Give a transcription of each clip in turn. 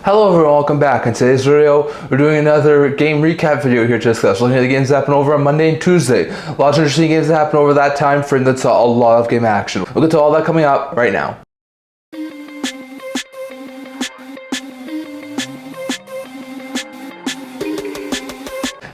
Hello everyone, welcome back. In today's video, we're doing another game recap video here to discuss. Looking at the games that happened over on Monday and Tuesday. Lots of interesting games that happened over that time frame that saw a lot of game action. We'll get to all that coming up right now.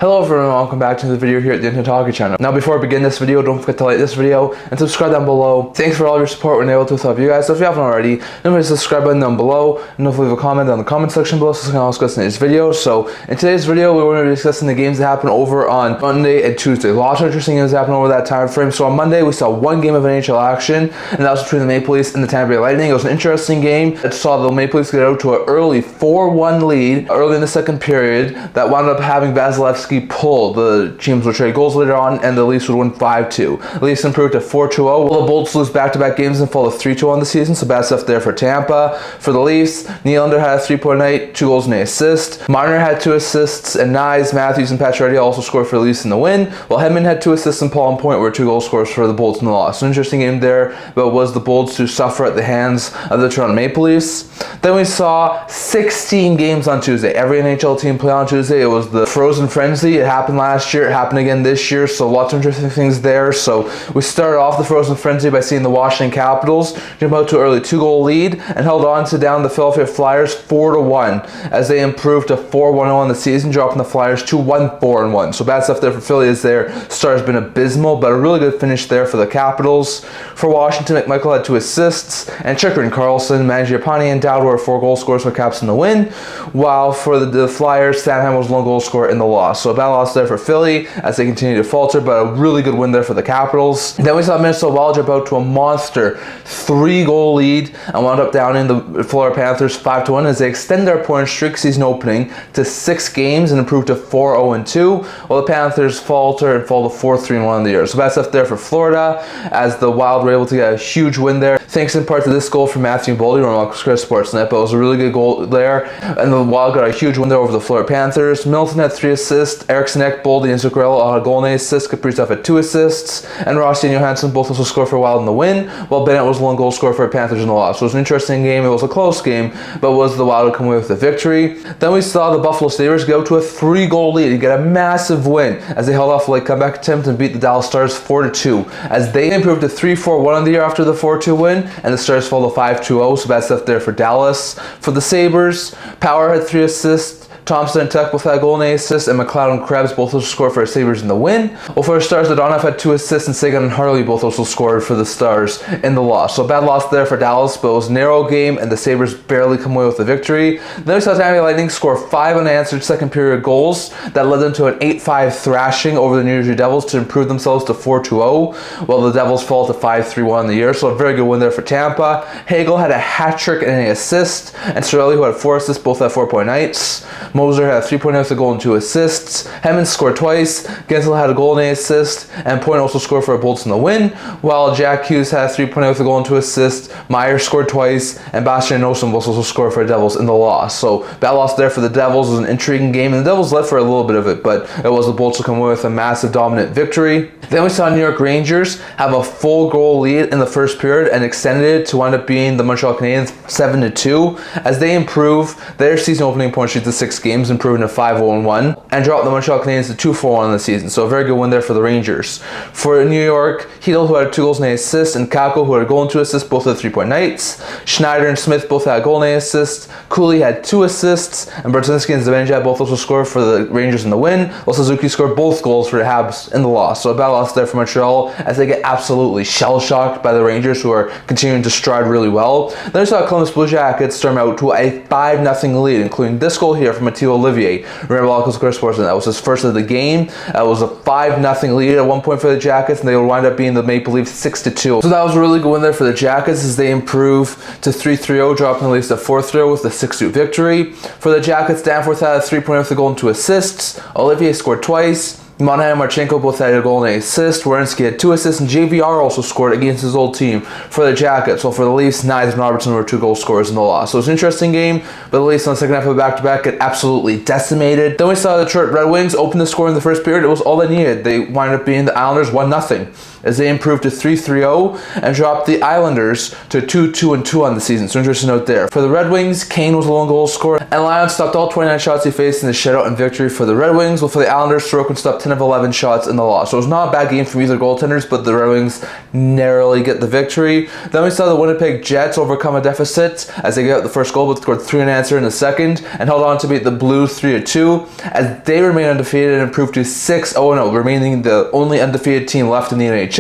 Hello everyone, welcome back to the video here at the Internet Hockey channel. Now before I begin this video, don't forget to like this video and subscribe down below. Thanks for all your support when able to help you guys. So if you haven't already, don't forget to subscribe button down below and don't leave a comment down in the comment section below so we can all discuss in today's video. So in today's video, we're going to be discussing the games that happened over on Monday and Tuesday. Lots of interesting games happened over that time frame. So on Monday, we saw one game of NHL action, and that was between the Maple Leafs and the Tampa Bay Lightning. It was an interesting game that saw the Maple Leafs get out to an early 4-1 lead early in the second period that wound up having Vasilevsky pull. The teams would trade goals later on, and the Leafs would win 5-2. The Leafs improved to 4-2-0. Well, the Bolts lose back-to-back games and fall to 3-2 on the season, so bad stuff there for Tampa. For the Leafs, Nylander had a 3-point night, 2 goals and an assist. Marner had 2 assists, and Nyes, Matthews, and Pacioretty also scored for the Leafs in the win, while Hedman had 2 assists and Paul and Point were 2 goal scorers for the Bolts in the loss. So an interesting game there, but was the Bolts to suffer at the hands of the Toronto Maple Leafs. Then we saw 16 games on Tuesday. Every NHL team played on Tuesday. It was the Frozen Frenzy. It happened last year, it happened again this year, so lots of interesting things there. So we started off the Frozen Frenzy by seeing the Washington Capitals jump out to an early 2-goal lead and held on to down the Philadelphia Flyers 4-1 as they improved to 4-1-0 on the season, dropping the Flyers to 1-4-1. So bad stuff there for Philly as their start has been abysmal, but a really good finish there for the Capitals. For Washington, McMichael had 2 assists, and Chychrun, Carlson, Mangiapane, and Dowd were 4 goal scorers for Caps in the win, while for the Flyers, Sanheim was 1 goal scorer in the loss. So a bad loss there for Philly as they continue to falter, but a really good win there for the Capitals. Then we saw Minnesota Wild jump out to a monster 3-goal lead and wound up down in the Florida Panthers 5-1 as they extend their point streak season opening to 6 games and improved to 4-0-2, while the Panthers falter and fall to 4-3-1 in the year. So bad stuff there for Florida as the Wild were able to get a huge win there, thanks in part to this goal from Matthew Boldy on Chris Sportsnet, but it was a really good goal there, and the Wild got a huge win there over the Florida Panthers. Milton had 3 assists, Eriksson Ek, Boldy, and Zuccarello had a goal and an assist, Kaprizov had 2 assists, and Rossi and Johansson both also scored for Wild in the win, while Bennett was 1 goal scorer for the Panthers in the loss. So it was an interesting game. It was a close game, but was the Wild to come away with the victory. Then we saw the Buffalo Sabres go to a 3-goal lead and get a massive win as they held off a late comeback attempt and beat the Dallas Stars 4-2 as they improved to 3-4-1 on the year after the 4-2 win, and the Stars fall to 5-2-0, so bad stuff there for Dallas. For the Sabres, Power had 3 assists, Thompson and Tuck both had a goal and an assist, and McLeod and Krebs both also scored for the Sabres in the win. Well, for the Stars, Dadonov had 2 assists, and Sagan and Harley both also scored for the Stars in the loss. So a bad loss there for Dallas, but it was a narrow game, and the Sabres barely come away with the victory. Then we saw Tampa Bay Lightning score 5 unanswered second period goals that led them to an 8-5 thrashing over the New Jersey Devils to improve themselves to 4-2-0, while the Devils fall to 5-3-1 in the year. So a very good win there for Tampa. Hagel had a hat trick and an assist, and Cirelli, who had 4 assists, both had 4-point nights. Moser had 3-point nights, a goal and 2 assists. Hemmons scored twice. Gensel had a goal and an assist, and Point also scored for the Bolts in the win, while Jack Hughes had 3-point nights, a goal and 2 assists. Meyer scored twice, and Bastian Nosen also scored for the Devils in the loss. So bad loss there for the Devils. It was an intriguing game, and the Devils led for a little bit of it, but it was the Bolts to come away with a massive dominant victory. Then we saw New York Rangers have a full goal lead in the first period and extended it to wind up being the Montreal Canadiens 7-2 as they improve their season opening point streak to 6 games, improving to 5-0-1, and dropped the Montreal Canadiens to 2-4-1 in the season. So a very good win there for the Rangers. For New York, Hedl, who had 2 goals and an assist, and Kakko, who had a goal and 2 assists, both had 3-point nights. Schneider and Smith both had a goal and an assist. Cooley had 2 assists, and Bertinski and Zibanejad both also scored for the Rangers in the win, while Suzuki scored both goals for the Habs in the loss. So a bad loss there for Montreal as they get absolutely shell-shocked by the Rangers, who are continuing to stride really well. Then we saw Columbus Blue Jackets storm out to a 5-0 lead, including this goal here from Mathieu Olivier. Remember, all Chris Sportsnet, that was his first of the game. It was a 5-0 lead at one point for the Jackets, and they would wind up being the Maple Leafs 6-2. So that was a really good win there for the Jackets as they improve to 3-3-0, dropping the Leafs to 4-3-0 with the 6-2 victory. For the Jackets, Danforth had a 3-point with a goal and 2 assists. Olivier scored twice. Monahan and Marchenko both had a goal and an assist. Werenski had 2 assists, and JVR also scored against his old team for the Jackets. So for the Leafs, Knies and Robertson were 2 goal scorers in the loss. So it was an interesting game, but the Leafs on the second half of the back-to-back get absolutely decimated. Then we saw the Detroit Red Wings open the score in the first period. It was all they needed. They wound up being the Islanders 1-0 as they improved to 3-3-0 and dropped the Islanders to 2-2-2 on the season. So interesting note there. For the Red Wings, Kane was the lone goal scorer, and Lyon stopped all 29 shots he faced in the shutout and victory for the Red Wings. Well, for the Islanders, Sorokin stopped 10 of 11 shots in the loss. So it was not a bad game from either goaltenders, but the Red Wings narrowly get the victory. Then we saw the Winnipeg Jets overcome a deficit as they get the first goal, but scored 3 unanswered in the second and held on to beat the Blues 3-2 as they remain undefeated and improved to 6-0, remaining the only undefeated team left in the NHL.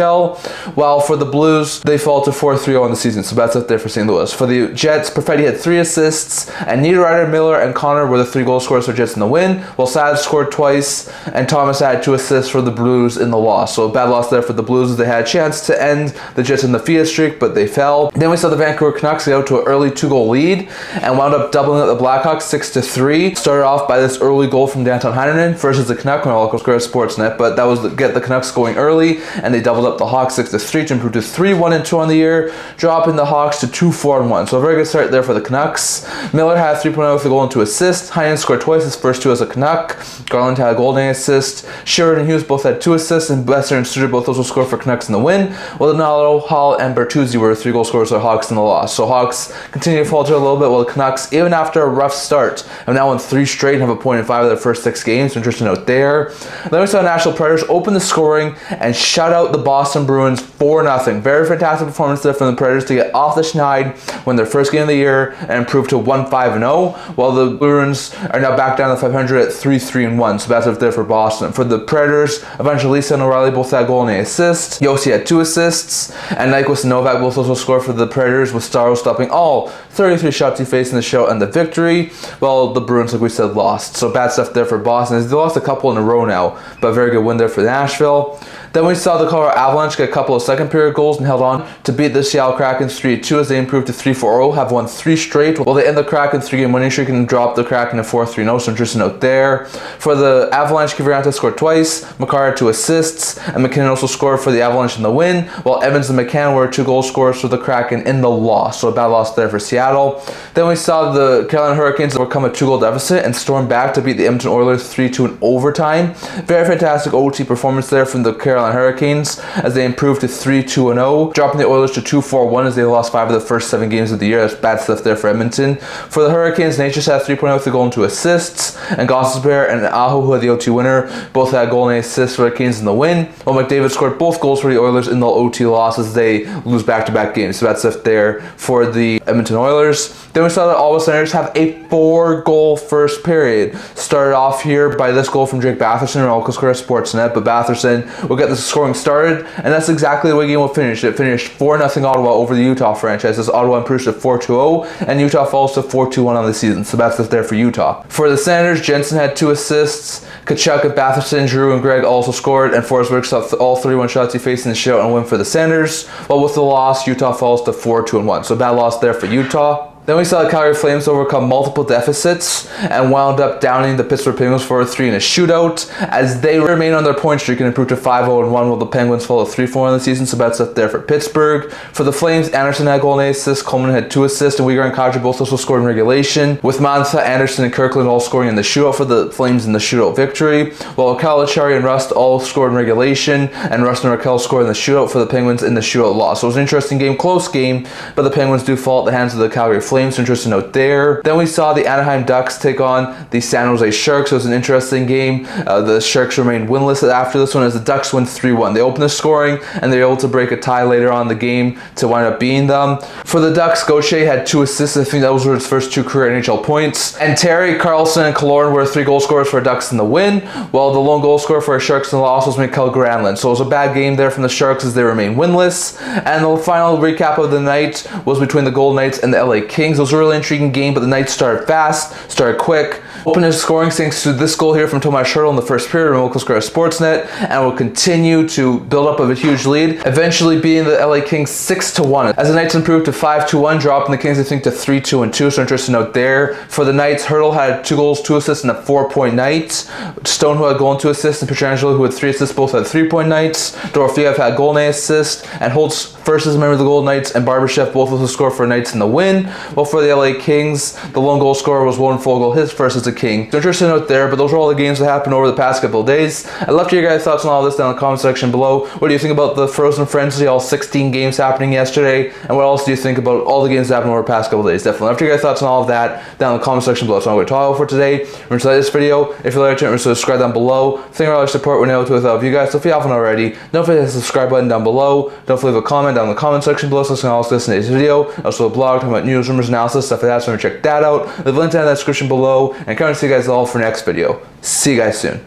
While for the Blues, they fall to 4-3-0 on the season, so that's up there for St. Louis. For the Jets, Perfetti had 3 assists, and Niederreiter, Miller, and Connor were the 3 goal scorers for Jets in the win, while Sad scored twice, and Thomas had 2 assists for the Blues in the loss. So a bad loss there for the Blues as they had a chance to end the Jets undefeated streak, but they fell. Then we saw the Vancouver Canucks get out to an early 2-goal lead and wound up doubling up the Blackhawks 6-3. Started off by this early goal from Danton Heinonen versus the Canuck on our local Square Sportsnet, but that was to get the Canucks going early, and they doubled up the Hawks 6-3 to improve to 3-1-2 on the year, dropping the Hawks to 2-4-1. So a very good start there for the Canucks. Miller had 3.0 with a goal and 2 assists. Heinen scored twice, his first 2 as a Canuck. Garland had a goal and an assist. Sherrod and Hughes both had 2 assists, and Besser and Suter both also scored for Canucks in the win. While Donato, Hall, and Bertuzzi were 3 goal scorers for the Hawks in the loss. So Hawks continue to falter a little bit, while the Canucks, even after a rough start, have now won 3 straight and have a point in 5 of their first 6 games. Interesting note there. Then we saw Nashville Predators open the scoring and shut out the Boston Bruins 4-0. Very fantastic performance there from the Predators to get off the schneid, win their first game of the year, and improve to 1-5-0, while the Bruins are now back down to 500 at 3-3-1. So that's up there for Boston. For the Predators, Evangelista and O'Reilly both had a goal and an assist. Yossi had 2 assists, and Nyquist and Novak both also scored for the Predators, with Starro stopping all 33 shots he faced in the show and the victory, while the Bruins, like we said, lost. So bad stuff there for Boston. They lost a couple in a row now, but a very good win there for Nashville. Then we saw the Colorado Avalanche get a couple of second period goals and held on to beat the Seattle Kraken 3-2 as they improved to 3-4-0, have won 3 straight, while they end the Kraken 3-game winning streak and drop the Kraken to 4-3-0, so interesting note there. For the Avalanche, Kiviranta scored twice, Makar had 2 assists, and McKinnon also scored for the Avalanche in the win, while Evans and McCann were 2 goal scorers for the Kraken in the loss, so a bad loss there for Seattle. Then we saw the Carolina Hurricanes overcome a 2-goal deficit and storm back to beat the Edmonton Oilers 3-2 in overtime. Very fantastic OT performance there from the Carolina Hurricanes as they improved to 3-2-0, dropping the Oilers to 2-4-1 as they lost 5 of the first 7 games of the year. That's bad stuff there for Edmonton. For the Hurricanes, Nate just had 3.0 with a goal and 2 assists, and Gostisbehere and Aho, who had the OT winner, both had a goal and an assist for the Canes in the win, while McDavid scored both goals for the Oilers in the OT loss as they lose back-to-back games. So that's stuff there for the Edmonton Oilers. Then we saw the Ottawa Senators have a 4-goal first period. Started off here by this goal from Drake Batherson on Local Square Sportsnet, but Batherson will get the scoring started, and that's exactly the way the game will finish. It finished 4-0 Ottawa over the Utah franchise as Ottawa improves to 4-2-0, and Utah falls to 4-2-1 on the season. So that's there for Utah. For the Senators, Jensen had 2 assists. Kachuk, Batherson, Giroux, and Gregg also scored, and Forsberg stopped all 31 shots he faced in the shootout and win for the Senators. While with the loss, Utah falls to 4-2-1. So bad loss there for Utah. Then we saw the Calgary Flames overcome multiple deficits and wound up downing the Pittsburgh Penguins 4-3 in a shootout as they remain on their point streak and improved to 5-0-1, while the Penguins fall to 3-4 in the season. So that's up there for Pittsburgh. For the Flames, Anderson had a goal and 8 assists, Coleman had 2 assists, and Uyghur and Kadri both also scored in regulation, with Mantha, Anderson, and Kirkland all scoring in the shootout for the Flames in the shootout victory, while Kalachari and Rust all scored in regulation, and Rust and Raquel scored in the shootout for the Penguins in the shootout loss. So it was an interesting game, close game, but the Penguins do fall at the hands of the Calgary Flames. Interesting note there. Then we saw the Anaheim Ducks take on the San Jose Sharks. It was an interesting game. The Sharks remained winless after this one as the Ducks win 3-1. They opened the scoring and they were able to break a tie later on in the game to wind up beating them. For the Ducks, Gauthier had 2 assists. I think those were his first 2 career NHL points. And Terry, Carlson, and Killorn were 3 goal scorers for Ducks in the win, while the lone goal scorer for our Sharks in the loss was Mikael Granlund. So it was a bad game there from the Sharks as they remain winless. And the final recap of the night was between the Golden Knights and the LA Kings. Kings. It was a really intriguing game, but the Knights started fast, started quick. Opened his scoring thanks to this goal here from Tomas Hertl in the first period on local score Sportsnet, and will continue to build up of a huge lead, eventually beating the LA Kings 6-1. As the Knights improved to 5-1, dropping the Kings, I think, to 3-2. So interesting note there. For the Knights, Hertl had 2 goals, 2 assists, and a 4-point night. Stone, who had a goal and 2 assists, and Pietrangelo, who had 3 assists, both had 3-point nights. Dorofeev had a goal and an assist, and Holtz first as a member of the Golden Knights, and Barbashev both with a score for Knights in the win. While for the LA Kings, the lone goal scorer was Woden Fogle, his first as a King. So interesting note there, but those are all the games that happened over the past couple of days. I'd love to hear your guys' thoughts on all this down in the comment section below. What do you think about the Frozen Frenzy, all 16 games happening yesterday? And what else do you think about all the games that happened over the past couple of days? Definitely love to hear your guys' thoughts on all of that down in the comment section below. So I'm going to talk about for today. Remember to like this video. If you like it, remember to subscribe down below. Thank you for all your support. We're able to without you guys. So if you haven't already, don't forget to hit the subscribe button down below. Don't forget to leave a comment down in the comment section below so you can also listen to today's video. Also a blog talking about news, rumors, analysis, stuff like that. So check that out. Leave a link down in the description below. And can't wait to see you guys all for next video. See you guys soon.